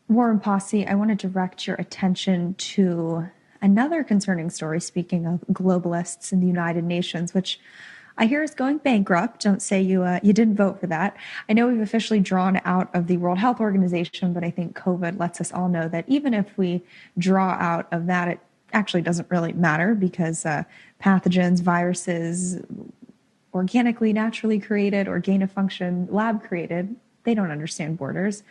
Warren Posse, I want to direct your attention to another concerning story, speaking of globalists in the United Nations, which I hear is going bankrupt. Don't say you didn't vote for that. I know we've officially drawn out of the World Health Organization, but I think COVID lets us all know that even if we draw out of that, it actually doesn't really matter because pathogens, viruses, organically, naturally created, or gain of function, lab created, they don't understand borders.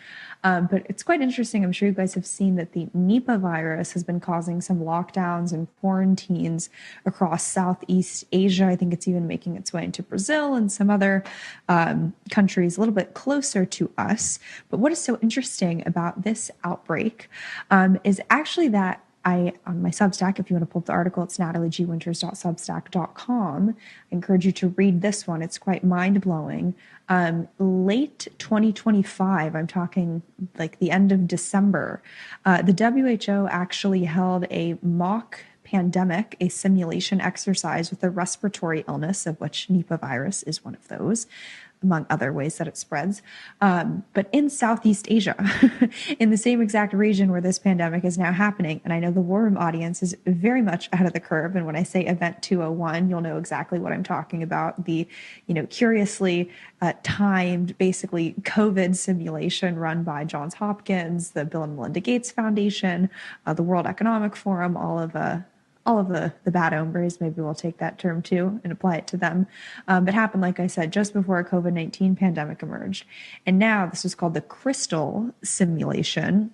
But it's quite interesting. I'm sure you guys have seen that the Nipah virus has been causing some lockdowns and quarantines across Southeast Asia. I think it's even making its way into Brazil and some other countries a little bit closer to us. But what is so interesting about this outbreak is actually that on my Substack, if you want to pull up the article, it's nataliegwinters.substack.com. I encourage you to read this one. It's quite mind-blowing. Late 2025, I'm talking like the end of December, the WHO actually held a mock pandemic, a simulation exercise with a respiratory illness, of which Nipah virus is one of those, among other ways that it spreads, but in Southeast Asia, in the same exact region where this pandemic is now happening. And I know the War Room audience is very much ahead of the curve. And when I say Event 201, you'll know exactly what I'm talking about. The, curiously timed, basically COVID simulation run by Johns Hopkins, the Bill and Melinda Gates Foundation, the World Economic Forum, all of the bad hombres, maybe we'll take that term too and apply it to them. But happened, like I said, just before a COVID-19 pandemic emerged. And now this is called the crystal simulation.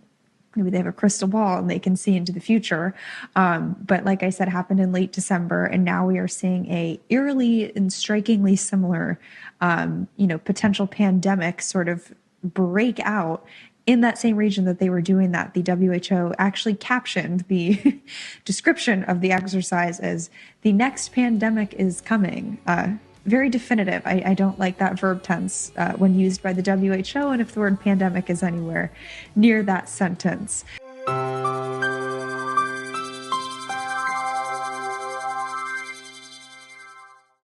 Maybe they have a crystal ball and they can see into the future. But like I said, happened in late December. And now we are seeing a eerily and strikingly similar, potential pandemic sort of break out in that same region that they were doing that. The WHO actually captioned the description of the exercise as the next pandemic is coming. Very definitive. I don't like that verb tense when used by the WHO, and if the word pandemic is anywhere near that sentence.